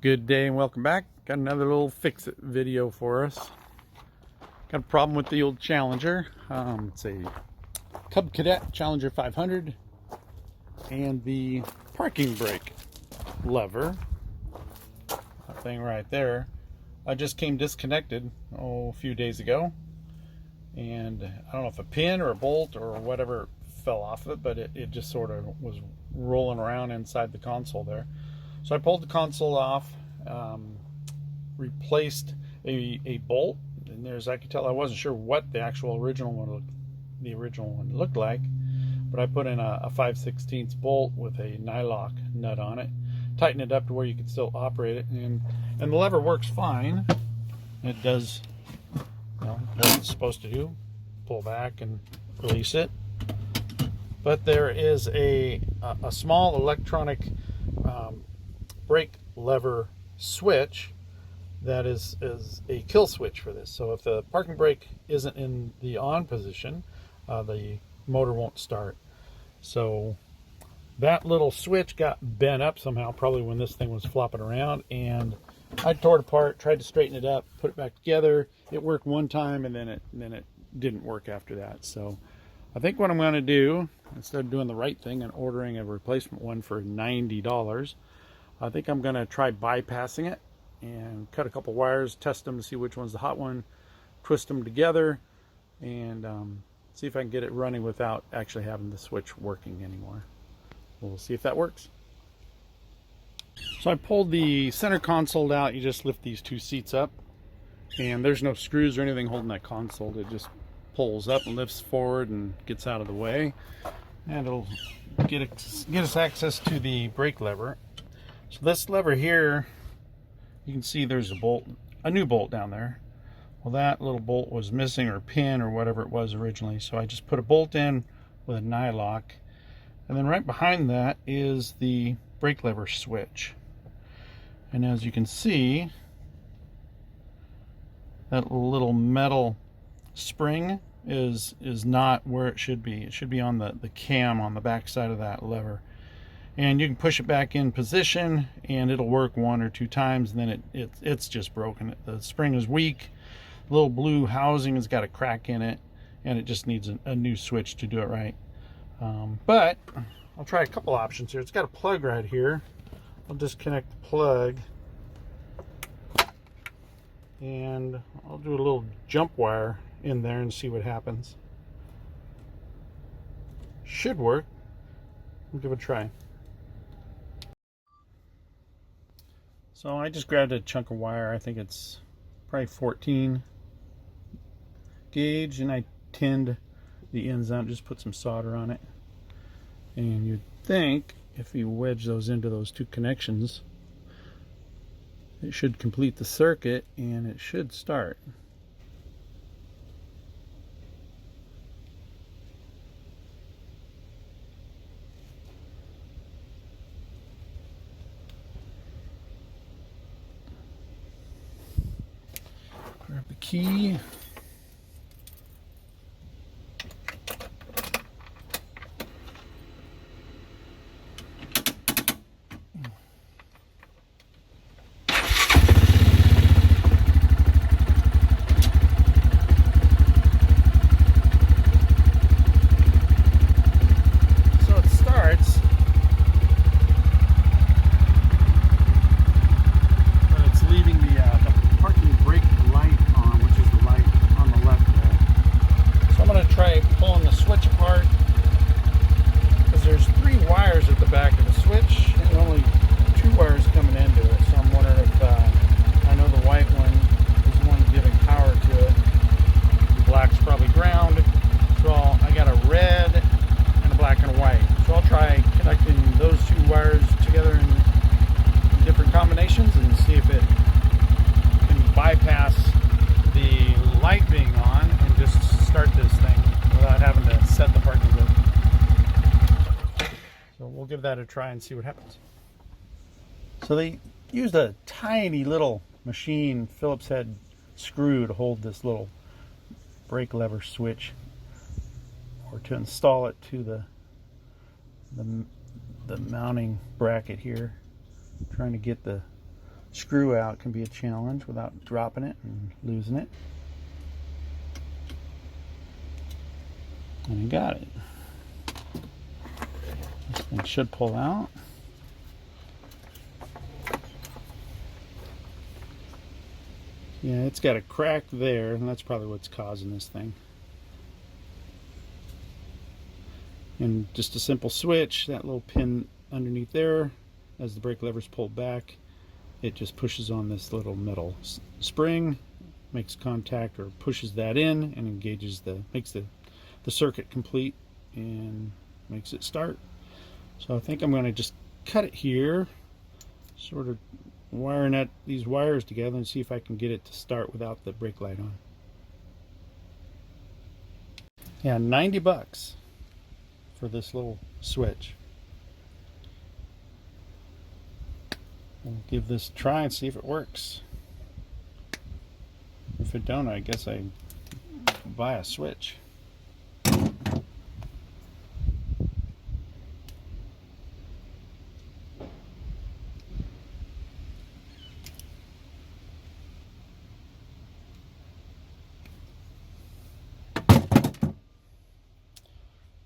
Good day and welcome back. Got another little fix-it video for us. Got a problem with the old Challenger. It's a Cub Cadet Challenger 500 and the parking brake lever, that thing right there, just came disconnected a few days ago, and I don't know if a pin or a bolt or whatever fell off of it, but it just sort of was rolling around inside the console there. So I pulled the console off, replaced a bolt, and there's, I could tell, I wasn't sure what the actual original one looked like, but I put in a 5/16 bolt with a nylock nut on it, tighten it up to where you can still operate it, and the lever works fine. It does, what it's supposed to do, pull back and release it. But there is a small electronic brake lever switch that is a kill switch for this. So if the parking brake isn't in the on position, the motor won't start. So that little switch got bent up somehow, probably when this thing was flopping around, and I tore it apart, tried to straighten it up, put it back together. It worked one time, and then it didn't work after that. So I think what I'm going to do, instead of doing the right thing and ordering a replacement one for $90, I think I'm going to try bypassing it and cut a couple wires, test them to see which one's the hot one, twist them together, and see if I can get it running without actually having the switch working anymore. We'll see if that works. So I pulled the center console out. You just lift these two seats up, and there's no screws or anything holding that console. It just pulls up and lifts forward and gets out of the way, and it'll get us access to the brake lever. So this lever here, you can see there's a new bolt down there. Well, that little bolt was missing, or pin, or whatever it was originally. So I just put a bolt in with a nylock, and then right behind that is the brake lever switch. And as you can see, that little metal spring is not where it should be. It should be on the cam on the back side of that lever. And you can push it back in position, and it'll work one or two times, and then it's just broken. The spring is weak. The little blue housing has got a crack in it, and it just needs a new switch to do it right. But I'll try a couple options here. It's got a plug right here. I'll disconnect the plug, and I'll do a little jump wire in there and see what happens. Should work. We'll give it a try. So I just grabbed a chunk of wire. I think it's probably 14 gauge, and I tinned the ends out, just put some solder on it. And you'd think if you wedge those into those two connections, it should complete the circuit and it should start. Grab the key. So it starts. But it's leaving the parking brake light on, which is the light on the left there. So I'm going to try pulling the switch apart, because there's 3 wires at the back of the switch and only 2 wires coming into it. So I'm wondering if I know the white one is the one giving power to it. The black's probably ground. So I got a red and a black and a white. So I'll try connecting those 2 wires together in different combinations and see if it can bypass the light being on and just start this thing without having to set the parking brake. So we'll give that a try and see what happens. So they used a tiny little machine, Phillips head screw, to hold this little brake lever switch, or to install it to the mounting bracket here. I'm trying to get the screw out can be a challenge without dropping it and losing it. And you got it. This thing should pull out. Yeah, it's got a crack there, and that's probably what's causing this thing. And just a simple switch, that little pin underneath there, as the brake lever's pulled back, it just pushes on this little metal spring, makes contact or pushes that in, and engages makes the circuit complete and makes it start. So I think I'm going to just cut it here, sort of wiring these wires together, and see if I can get it to start without the brake light on. Yeah, 90 bucks for this little switch. We'll give this a try and see if it works. If it don't, I guess I buy a switch.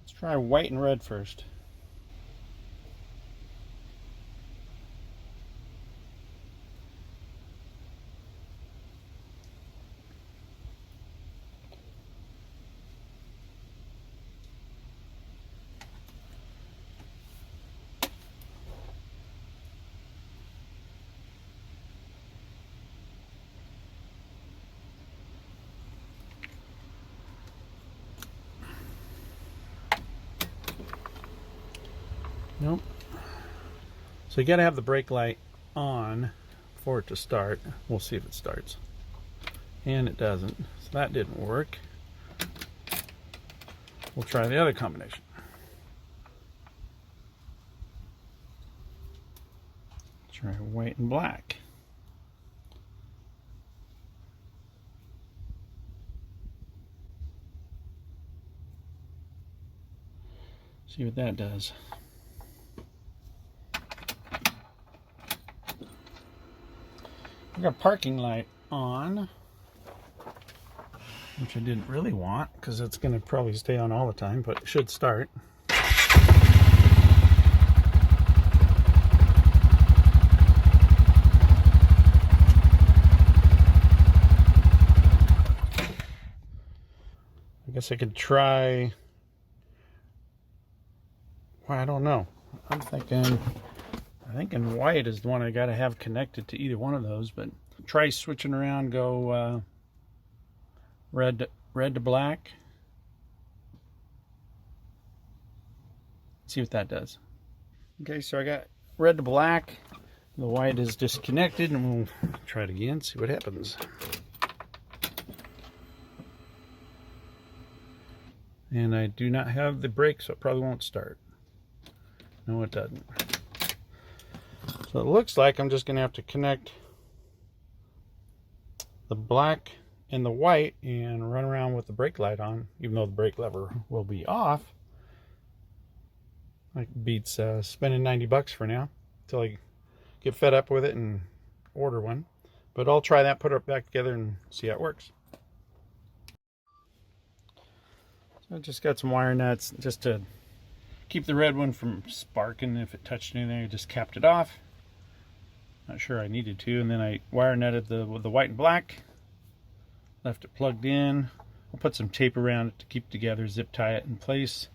Let's try white and red first. Nope. So you got to have the brake light on for it to start. We'll see if it starts. And it doesn't. So that didn't work. We'll try the other combination. Try white and black. See what that does. I got a parking light on, which I didn't really want because it's going to probably stay on all the time, but it should start. I guess I could try, well, I don't know. I'm thinking white is the one I got to have connected to either one of those, but try switching around, go red to black. See what that does. Okay, so I got red to black. The white is disconnected, and we'll try it again, see what happens. And I do not have the brake, so it probably won't start. No, it doesn't. So it looks like I'm just going to have to connect the black and the white and run around with the brake light on, even though the brake lever will be off. Like beats spending 90 bucks for now until I get fed up with it and order one. But I'll try that, put it back together, and see how it works. So I just got some wire nuts just to keep the red one from sparking. If it touched anything, I just capped it off. Not sure I needed to, and then I wire netted the white and black, left it plugged in. I'll put some tape around it to keep it together, zip tie it in place.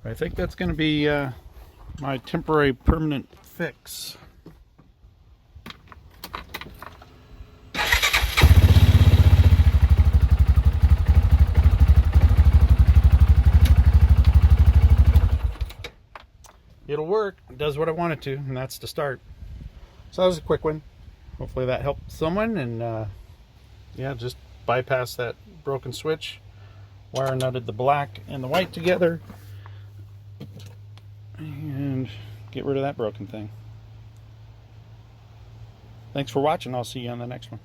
But I think that's going to be my temporary permanent fix. It'll work. It does what I want it to, and that's to start. So that was a quick one. Hopefully that helped someone, and yeah, just bypass that broken switch, wire nutted the black and the white together, and get rid of that broken thing. Thanks for watching. I'll see you on the next one.